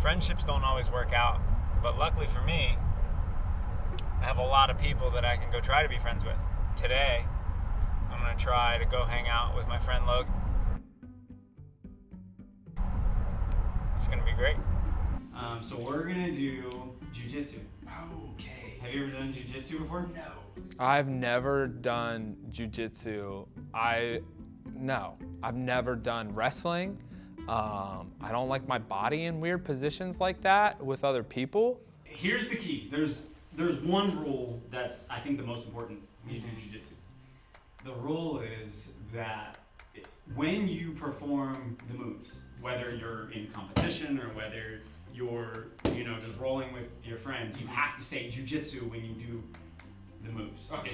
friendships don't always work out, but luckily for me, I have a lot of people that I can go try to be friends with. Today, I'm gonna try to go hang out with my friend Logan. It's gonna be great. So we're gonna do jujitsu. Okay. Have you ever done jujitsu before? No. I've never done jujitsu. I've never done wrestling. I don't like my body in weird positions like that with other people. Here's the key. There's one rule that's, I think, the most important when you do jiu-jitsu. The rule is that when you perform the moves, whether you're in competition or whether you're, just rolling with your friends, you have to say jiu-jitsu when you do the moves. Okay.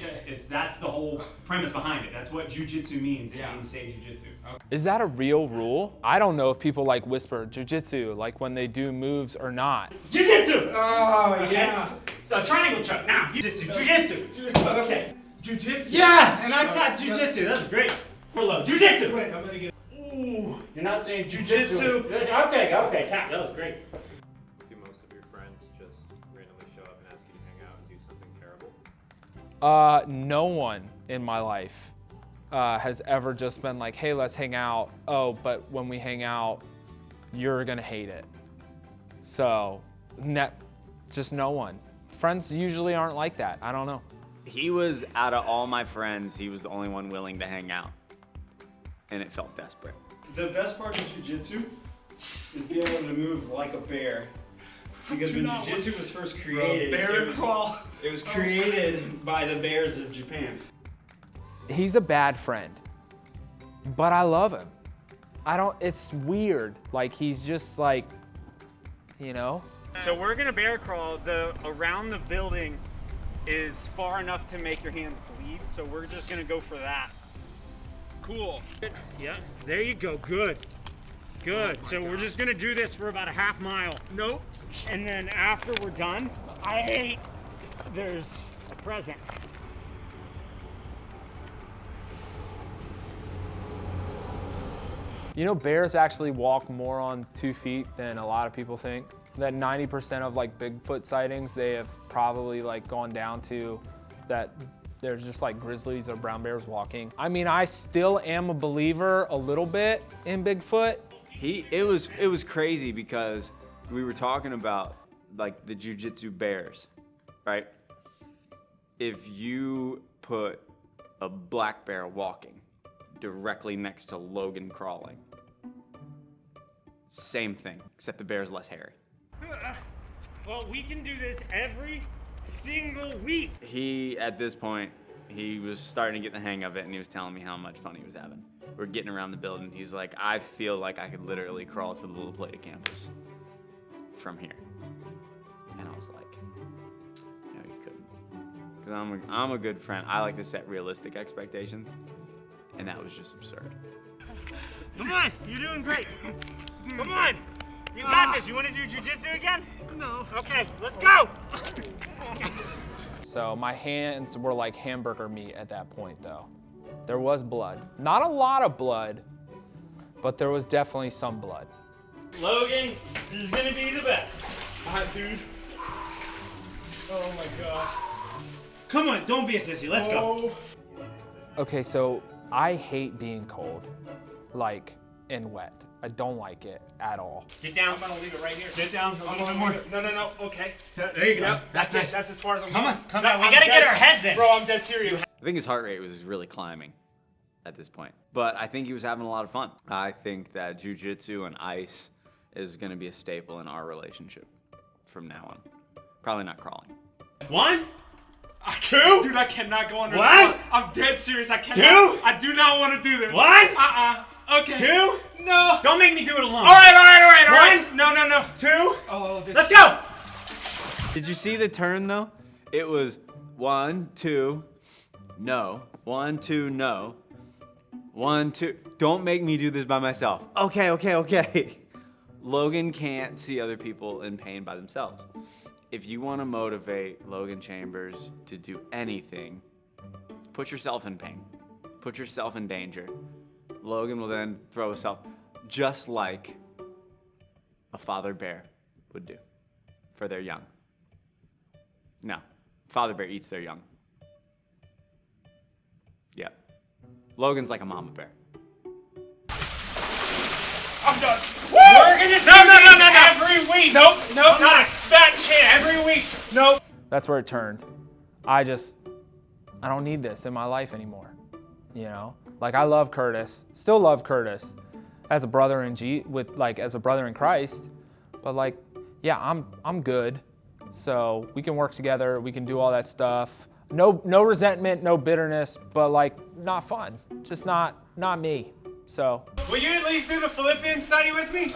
That's the whole premise behind it. That's what jiu-jitsu means. It means say jiu-jitsu. Is that a real rule? I don't know if people like whisper jujitsu, like when they do moves or not. Jiu-jitsu! Oh, Okay? yeah. So triangle choke. Now, jiu-jitsu. Okay. Jujitsu. Yeah, and I taught jiu-jitsu. That's great. Hello, jiu-jitsu. Wait, I'm gonna get. Ooh. You're not saying Jiu-jitsu. Okay, Cap, that was great. Do most of your friends just randomly show up and ask you to hang out and do something terrible? No one in my life has ever just been like, hey, let's hang out. Oh, but when we hang out, you're gonna hate it. So, just no one. Friends usually aren't like that. I don't know. He was, out of all my friends, he was the only one willing to hang out. And it felt desperate. The best part of jiu-jitsu is being able to move like a bear. Because when jiu-jitsu was first created, it was created by the bears of Japan. He's a bad friend, but I love him. It's weird. Like, he's just like, So we're gonna bear crawl. Around the building is far enough to make your hands bleed, so we're just gonna go for that. Cool. Yeah, there you go, good. Good, so we're just gonna do this for about a half mile. Nope. And then after we're done, there's a present. Bears actually walk more on 2 feet than a lot of people think. That 90% of like Bigfoot sightings, they have probably like gone down to that there's just like grizzlies or brown bears walking. I mean, I still am a believer a little bit in Bigfoot. It was crazy because we were talking about like the jiu-jitsu bears, right? If you put a black bear walking directly next to Logan crawling, same thing, except the bear's less hairy. Well, we can do this every single week. At this point, he was starting to get the hang of it, and he was telling me how much fun he was having. We're getting around the building. He's like, I feel like I could literally crawl to the little play campus from here. And I was like, no, you couldn't. Because I'm a good friend. I like to set realistic expectations, and that was just absurd. Come on, you're doing great. Come on, you got this. You want to do jiu-jitsu again? No. Okay, let's go. So my hands were like hamburger meat at that point though. There was blood. Not a lot of blood, but there was definitely some blood. Logan, this is gonna be the best. Dude. Oh my god. Come on, don't be a sissy. Let's go. Okay, so I hate being cold, like, and wet. I don't like it at all. Get down. I'm gonna leave it right here. Get down a little bit more. No. Okay. There you go. Yep. That's it. That's as far as I'm Come going. on, come No, on. We I'm gotta get dead our heads in. Bro, I'm dead serious. I think his heart rate was really climbing at this point, but I think he was having a lot of fun. I think that jiu-jitsu and ice is gonna be a staple in our relationship from now on. Probably not crawling. 1, 2. Dude, I cannot go under. What? I'm dead serious. I cannot. 2. I do not want to do this. 1. Okay. 2. No. Don't make me do it alone. All right. 1. No. 2. Oh, this. Let's go. Did you see the turn though? It was 1, 2, no. 1, 2, no. 1, 2. Don't make me do this by myself. Okay. Logan can't see other people in pain by themselves. If you want to motivate Logan Chambers to do anything, put yourself in pain. Put yourself in danger. Logan will then throw himself just like a father bear would do for their young. No, father bear eats their young. Yep. Logan's like a mama bear. I'm done. We're gonna do No. every week. Nope, not a fat chance. Every week. Nope. That's where it turned. I don't need this in my life anymore. You know, like I love Curtis, still love Curtis as a brother as a brother in Christ, but like, yeah, I'm good. So we can work together, we can do all that stuff. No resentment, no bitterness, but like not fun. Just not me. So. Will you at least do the Philippians study with me?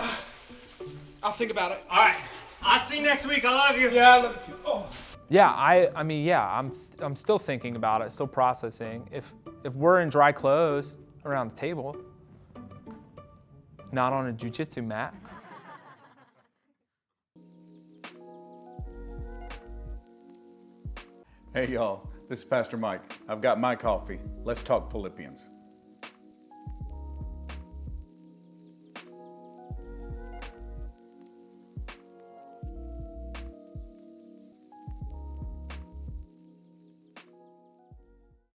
I'll think about it. All right. I'll see you next week. I love you. Yeah, I love it too. Oh. Yeah, I mean, yeah, I'm still thinking about it, still processing. If we're in dry clothes around the table, not on a jiu-jitsu mat. Hey y'all, this is Pastor Mike. I've got my coffee. Let's talk Philippians.